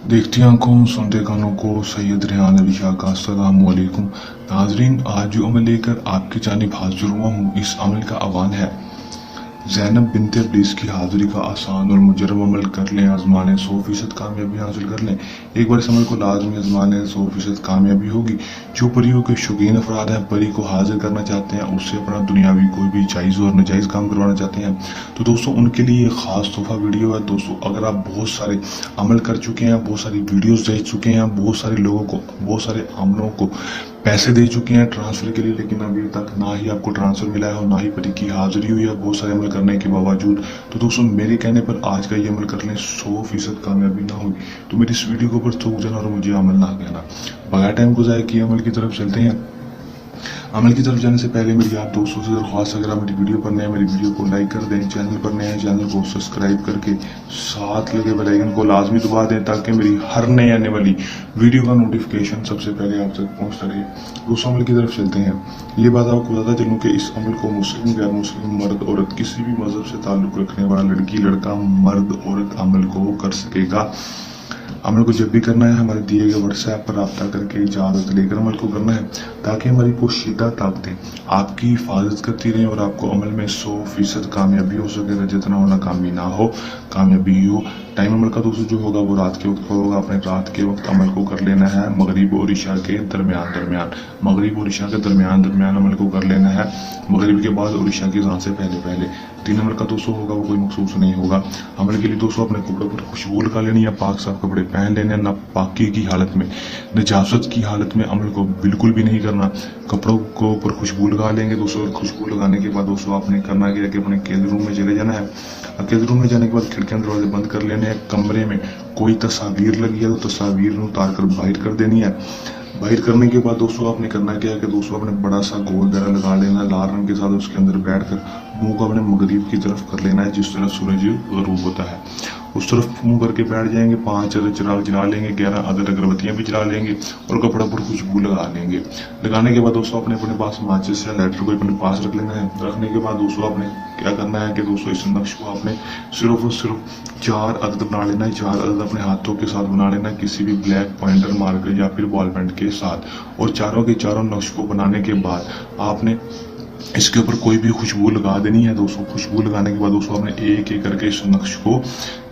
देखती आंखों सुनते कानों को सैयद रेहान अली शाह का अस्सलाम वालेकुम। नाजरीन, आज जो अमल लेकर आपकी जानिब हाजिर हुआ हूँ, इस अमल का आह्वान है ज़ैनब बिनते इब्लीस की हाजिरी का आसान और मुजरब अमल कर लें, आजमा लें, 100% कामयाबी हासिल कर लें। एक बार इस अमल को लाजमी आजमा लें, 100% कामयाबी होगी। जो परियों के शौकीन अफराद हैं, परी को हाजिर करना चाहते हैं, उससे अपना दुनियावी कोई भी जायज़ और नाजायज़ काम करवाना चाहते हैं, तो दोस्तों उनके लिए एक ख़ास तोहफा वीडियो है। दोस्तों, अगर आप बहुत सारे अमल कर चुके हैं, बहुत सारी वीडियोस देख चुके हैं, बहुत सारे लोगों को, बहुत सारे अमलों को पैसे दे चुके हैं ट्रांसफ़र के लिए, लेकिन अभी तक ना ही आपको ट्रांसफ़र मिला है और ना ही परी की हाजिरी हुई है बहुत सारे अमल करने के बावजूद, तो दोस्तों मेरे कहने पर आज का ये अमल कर लें, 100% कामयाबी ना हुई तो मेरी इस वीडियो के ऊपर थूक जाना और मुझे अमल ना कहना। बगैर टाइम को ज़ाया किए अमल की तरफ चलते हैं। अमल की तरफ जाने से पहले मेरी आप दोस्तों से दरख्वास्त, अगर आप मेरी वीडियो पर नए हैं, मेरी वीडियो को लाइक कर दें, चैनल पर नए हैं चैनल को सब्सक्राइब करके साथ लगे बेल आइकन को लाजमी दबा दें, ताकि मेरी हर नए आने वाली वीडियो का नोटिफिकेशन सबसे पहले आप तक पहुंचता रहे। दूसरा अमल की तरफ चलते हैं। ये बात आपको बताता चलूँ कि इस अमल को मुस्लिम, गैर मुस्लिम, मर्द, औरत, किसी भी मजहब से ताल्लुक़ रखने वाला लड़की, लड़का, मर्द, औरत अमल को कर सकेगा। अमल को जब भी करना है, हमारे दिए गए व्हाट्सएप पर रब्ता करके इजाज़त लेकर अमल को करना है, ताकि हमारी पोशीदा ताकतें आपकी हिफाजत करती रहें और आपको अमल में 100% कामयाबी हो सके। जितना हो नाकामी ना हो, कामयाबी ही हो। टाइम अमल का दोस्तों जो होगा वो रात के वक्त का होगा। अपने रात के वक्त अमल को कर लेना है, मगरिब और इशा के दरमियान मगरिब और इशा के दरमियान अमल को कर लेना है, मगरिब के बाद और इशा की अज़ान से पहले। 3 नंबर का दोस्तों होगा वो कोई मखसूस नहीं होगा। अमल के लिए दोस्तों अपने कपड़ों पर खुशबू लगा लेनी है, पाक साफ कपड़े पहन लेने हैं। नापाकी की हालत में, नजासत की हालत में अमल को बिल्कुल भी नहीं करना। कपड़ों को ऊपर खुशबू लगा लेंगे दोस्तों। खुशबू लगाने के बाद दोस्तों आपने करना क्या है कि अपने केद रूम में चले जाना है। केद रूम में जाने के बाद खिड़कियां दरवाजे बंद कर लेने हैं। कमरे में कोई तस्वीर लगी है तो तस्वीर उतार कर बाहर कर देनी है। बाहर करने के बाद दोस्तों आपने करना क्या है कि दोस्तों अपने बड़ा सा गोल दायरा लगा लेना है लाल रंग के साथ। उसके अंदर बैठकर मुंह को अपने मगरिब की तरफ कर लेना है, जिस तरह सूरज गरूब होता है उस तरफ मुंह करके बैठ जाएंगे। 5 अदद चिराग जला लेंगे, 11 अदद अगरबत्तियां भी जला लेंगे और कपड़ा पर खुशबू लगा लेंगे। लगाने के बाद दोस्तों अपने अपने पास माचिस या लाइटर को अपने पास रख लेना है। रखने के बाद दोस्तों आपने क्या करना है कि दोस्तों इस नक्श को आपने सिर्फ और सिर्फ 4 अदद बना लेना है। 4 अदद अपने हाथों के साथ बना लेना है, किसी भी ब्लैक पॉइंटर मार्कर या फिर बॉल पेन के साथ। और चारों के चारों नक्श को बनाने के बाद आपने इसके ऊपर कोई भी खुशबू लगा देनी है दोस्तों। खुशबू लगाने के बाद दोस्तों आपने एक एक करके इस नक्श को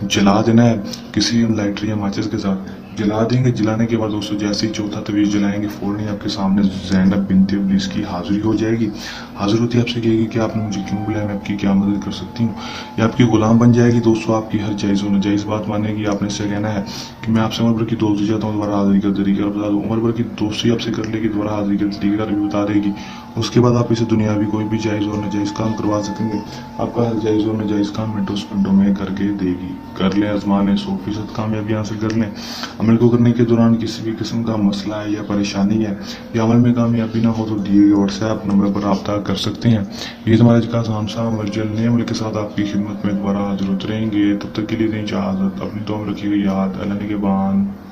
जला देना है, किसी लाइटर या माचिस के साथ जला देंगे। जलाने के बाद दोस्तों जैसे ही चौथा तवीज़ जलाएंगे, फौरन ही आपके सामने ज़ैनब बिनते इब्लीस की हाजिरी हो जाएगी। हाजिर होती है आपसे कहेगी कि आपने मुझे क्यों बुलाया, मैं आपकी क्या मदद कर सकती हूँ। या आपकी गुलाम बन जाएगी दोस्तों। आपकी हर जायज़ और नाजायज़ बात मानेगी। आपने इससे कहना है कि मैं आपसे उम्र भर की दोस्ती चाहता हूँ, दोबारा हाजिरी का तरीका बता दूँ। उम्र भर की दोस्ती आपसे कर लेगी, दोबारा हाजिरी का तरीका भी बता देगी। उसके बाद आप इसे दुनियावी कोई भी जायज़ और नाजायज़ काम करवा सकेंगे। आपका हर जायज़ और नाजायज़ काम मिनटों सेकंडों में करके देगी। कर लें, आजमा लें, 100% कामयाबी हासिल कर लें। अमल को करने के दौरान किसी भी किस्म का मसला है या परेशानी है या अमल में कामयाबी ना हो तो दिए गए व्हाट्सएप नंबर पर रब्ता कर सकते हैं। ये तुम्हारा आज का आसान सा अमल। जल्द नए अमल के साथ आपकी खिदमत में दोबारा हाजिर होते रहेंगे। तब तक के लिए दें इजाज़त। अपनी दुआ में रखिएगा याद। अल्लाह के बाद।